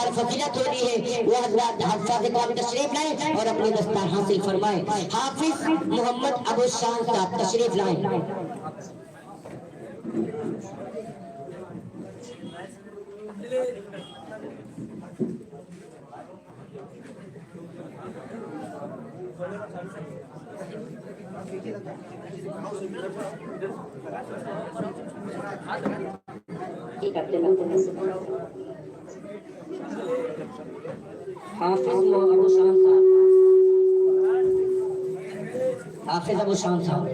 اور فضیلت ہو رہی ہے وہ حضرات حفاظ کرام تشریف لائیں اور اپنی دستار حاصل فرمائیں. حافظ محمد ابو شان صاحب تشریف لائیں. حافظ ابو شان صاحب حافظ ابو شان صاحب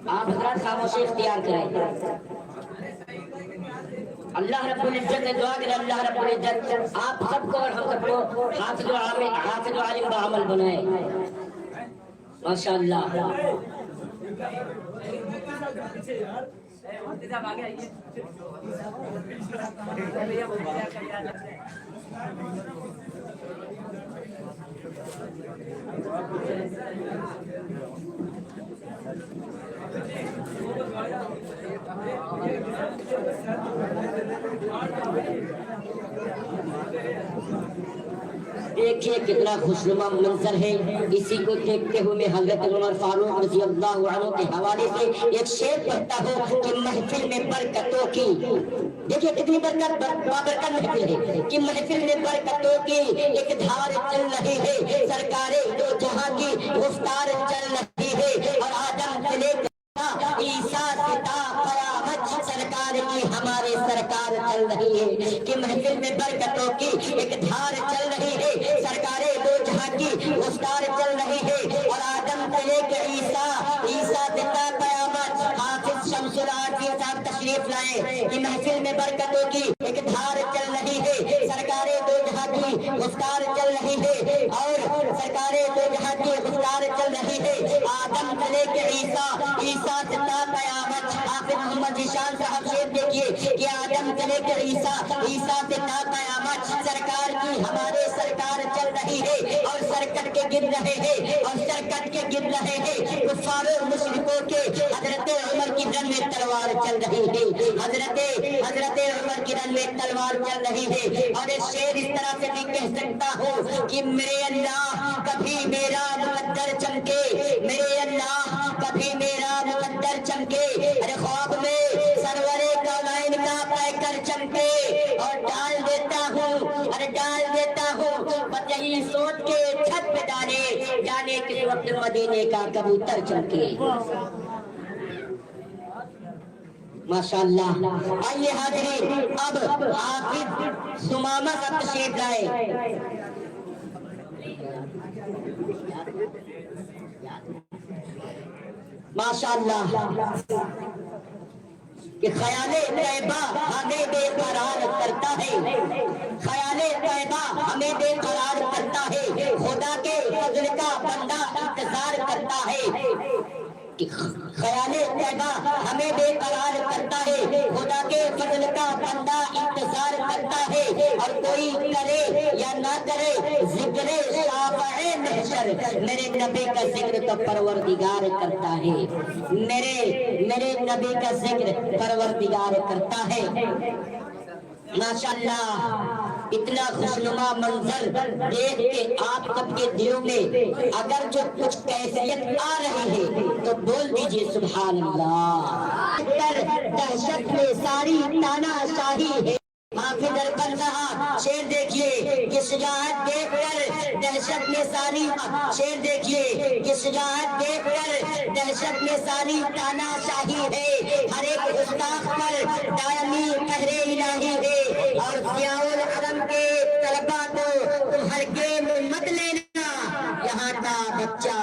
آپ حضرات خاموشی اختیار کریں. اللہ رب العزت نے دعا کرے اللہ رب العزت آپ سب کو اور ہم سب کو حافظ و عالم بعمل بنائے. ماشاءاللہ. دیکھیے کتنا خوشنما منظر ہے. اسی کو دیکھتے ہوئے حضرت عمر فاروق رضی اللہ عنہ کے حوالے سے ایک شعر پڑھتا ہوں کہ محفل میں برکتوں کی. دیکھیے کتنی بابرکت محفل ہے کہ محفل میں برکتوں کی ایک دھار چل رہی ہے. سرکار دو جہاں کی گفتار چل رہی ہے اور آدم سے لے کر عیسیٰ تا قیامت سرکار کی ہمارے سرکار چل رہی ہے. کہ محفل میں برکتوں کی ایک دھار چل رہی ہے. سرکار دو جہاں کی گفتار چل رہی ہے اور آدم سے لے کے عیسیٰ سے تا قیامت. حافظ شمس العارفین صاحب تشریف لائے. کہ محفل میں برکتوں کی ایک دھار چل رہی ہے. سرکار دو جہاں کی گفتار چل رہی ہے اور سرکار دو جہاں کی گفتار چل رہی ہے. آدم سے لے کے عیسیٰ سے تا قیامت. حافظ محمد ذیشان صاحب شعر دیکھیے کہ آدم سے لے کر عیسیٰ سے تا قیامت سرکار کی ہمارے سرکار چل رہی ہے اور سرکٹ کے گر رہے ہیں اور سرکٹ کے گر رہے ہیں کفار و مشرکوں کے. حضرت عمر کی رن میں تلوار چل رہی ہے. حضرت عمر کی رن میں تلوار چل رہی ہے. اور ایک شعر اس طرح سے بھی کہہ سکتا ہوں کہ میرے اللہ کبھی میرا مقدر چمکے. میرے اللہ کبھی میرا مقدر چمکے. ارے خواب میں سرور کونین کا پیکر چمکے اور ڈال دیتا ہوں بس یہی سوچ کے چھت پہ جانے کس وقت مدینے کا کبوتر چمکے. ماشاءاللہ. آئیے حاضرین اب حافظ ثمامہ کا تشریف لائے. ماشاءاللہ. کہ خیال طیبہ ہمیں بے قرار کرتا ہے. خیال طیبہ ہمیں بے قرار کرتا ہے. خدا کے فضل کا بندہ انتظار کرتا ہے. خیال طیبہ ہمیں بے قرار کرتا ہے. خدا کے فضل کا بندہ انتظار کرتا ہے. اور کوئی کرے یا نہ کرے ذکر شافع محشر میرے نبی کا ذکر تو پروردگار کرتا ہے. میرے نبی کا ذکر پروردگار کرتا ہے. ماشاءاللہ. اتنا خوشنما منظر دیکھ کے آپ سب کے دلوں میں اگر جو کچھ کیفیت آ رہی ہے تو بول دیجئے سبحان اللہ. دہشت میں ساری تانا شاہی ہے. حافظ البنا شعر دیکھیے کہ شجاعت دیکھ کر دہشت میں ساری شعر دیکھیے کہ شجاعت دیکھ کر دہشت میں ساری تانا شاہی ہے. ہر ایک گستاخ پر دائمی قہر الہی ہے. اور ضیاء الحرم کے طلبا کو تم ہرگز مت لینا. یہاں کا بچہ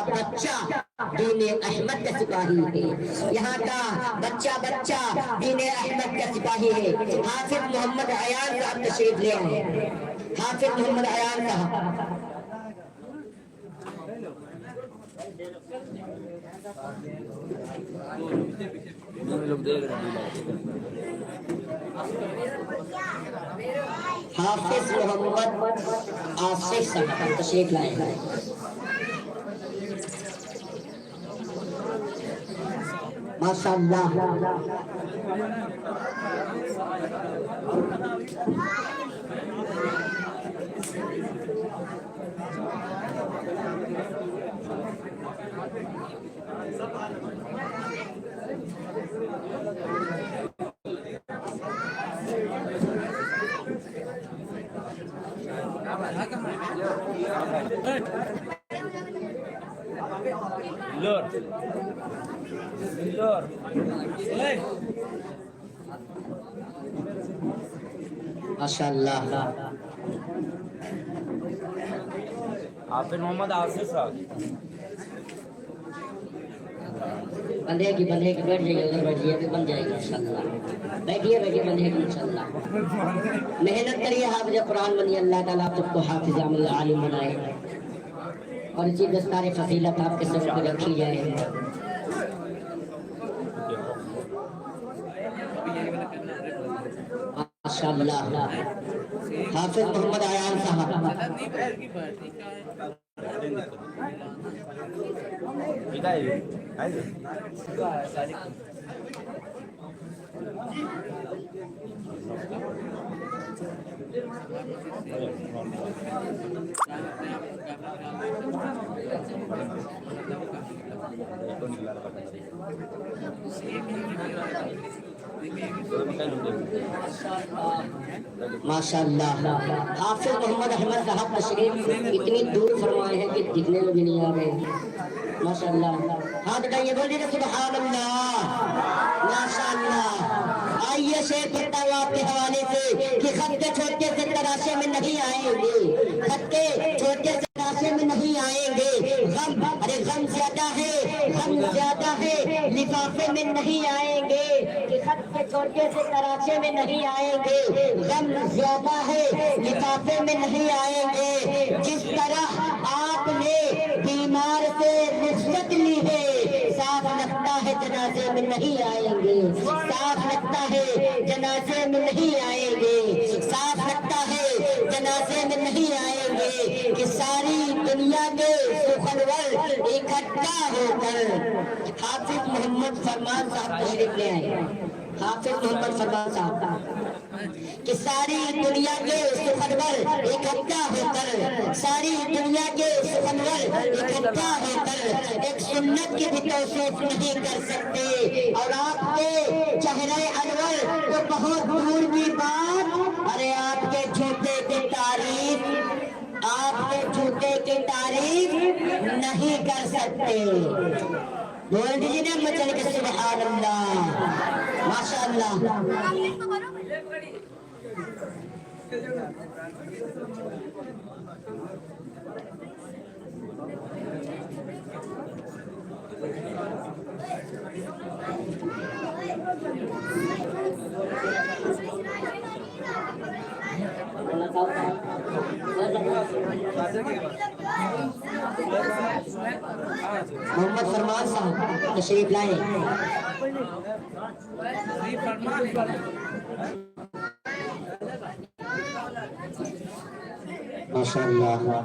دین احمد کا سپاہی ہے. یہاں کا بچہ دین احمد کا سپاہی ہے. حافظ محمد عیان صاحب تشریف لے آئے. حافظ محمد عیان صاحب. حافظ محمد آصف صاحب تشریف لائے. ماشاءاللہ ماشاءاللہ حافظ محمد آصف صاحب بندے کی بیٹھ جائیے ادھر بیٹھیے پھر بن جائے گا انشاءاللہ بیٹھیے بندے کی انشاءاللہ محنت کریے حافظ قرآن بنیے اللہ تعالیٰ آپ کو حافظ عامل عالم بنائے اور اسی دستار فضیلت آپ کے سر پہ رکھی جائے ماشاءاللہ حافظ محمد عیان صاحب ماشاءاللہ حافظ محمد احمد صاحب تشریف اتنی دور فرمائے ہیں کہ دکھنے میں بھی نہیں آ رہے ماشاءاللہ ہاتھ اٹھائیے بولیے سبحان اللہ ماشاءاللہ آئیے شیخ پڑھتا ہوں آپ کے حوالے سے کہ خط کے چھوٹے سے تراشے میں نہیں آئیں گے خط کے چھوٹے سے تراشے میں نہیں آئیں گے غم ارے غم زیادہ ہے لفافے میں نہیں آئیں گے کہ خط کے چھوٹے سے تراشے میں نہیں آئیں گے غم زیادہ ہے لفافے میں نہیں آئیں گے جس طرح آپ نے بیمار سے رخصت لی ہے صاف لگتا ہے جنازے میں نہیں آئیں گے صاف لگتا ہے جنازے میں نہیں آئیں گے صاف لگتا ہے جنازے میں نہیں آئیں گے کہ ساری دنیا کے سخنور اکٹھا ہو کر حافظ محمد فرمان صاحب تشریف لے آئے حافظ محمد فرمان صاحب کہ ساری دنیا کے سخنور اکٹھا ہو کر ساری دنیا کے سخنور اکٹھا ہو کر ایک سنت کی بھی توصیف نہیں کر سکتے اور آپ کے چہرہ انور تو بہت دور کی بات ارے آپ کے جوتے کی تعریف آپ کے جوتے کی تعریف نہیں کر سکتے بول دیجیے نا مچل کے سبحان اللہ ماشاءاللہ محمد فرمان صاحب تشریف لائے ماشاءاللہ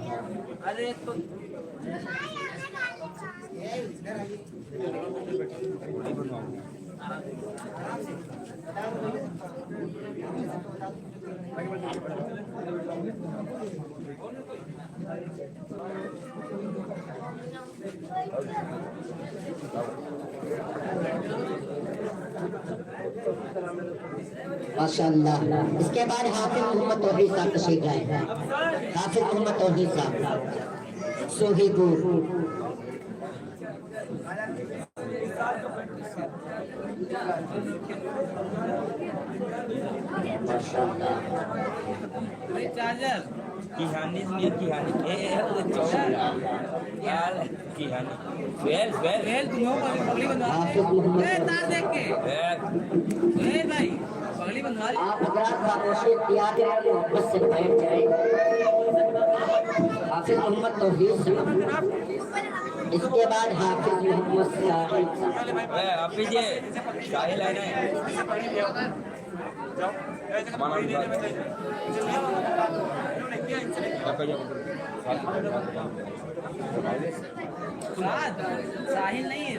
ماشاءاللہ اس کے بعد حافظ محمد توحید صاحب تشریف لائے حافظ محمد توحید صاحب سوہی پور آپ حضرات خاموشی اختیار کریں محبت سے بیٹھ جائیں حافظ محمد توحید صاحب اس کے بعد حافظ محمد صاحب حافظ یہ ساحل ہے نا ساحل نہیں ہے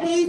30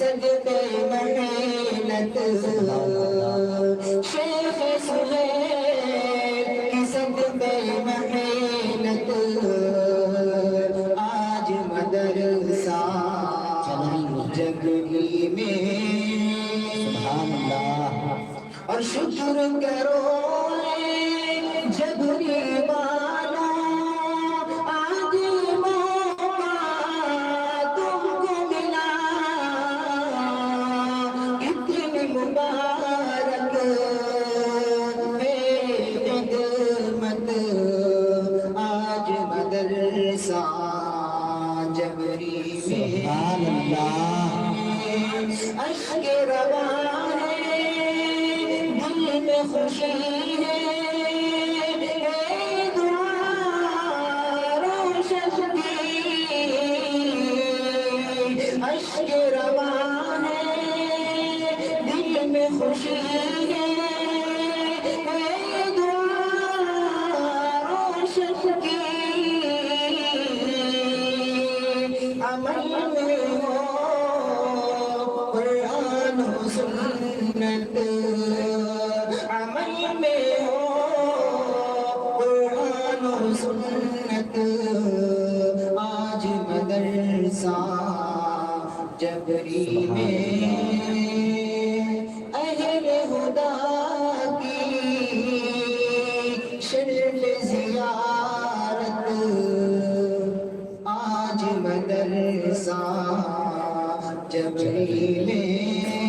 صدقے محنت شیخ سہیل کی صدقے محنت آج مدرسہ جگری میں سبحان اللہ اور شکر کرو جگری والا آج موقع تم کو ملا کتنی مبارک ہے خدمت آج مدرسہ جگری میں سبحان اللہ اشک رواں ہے دل میں خوشی ہے اشک رواں ہے دل میں خوشی ہے دعا روشن کی عمل میں ہو قرآن و سنت عمل میں ہو قرآن و سنت آج مدرسہ جبری میں اہل خدا کی شرف زیارت آج مدرسہ جبری میں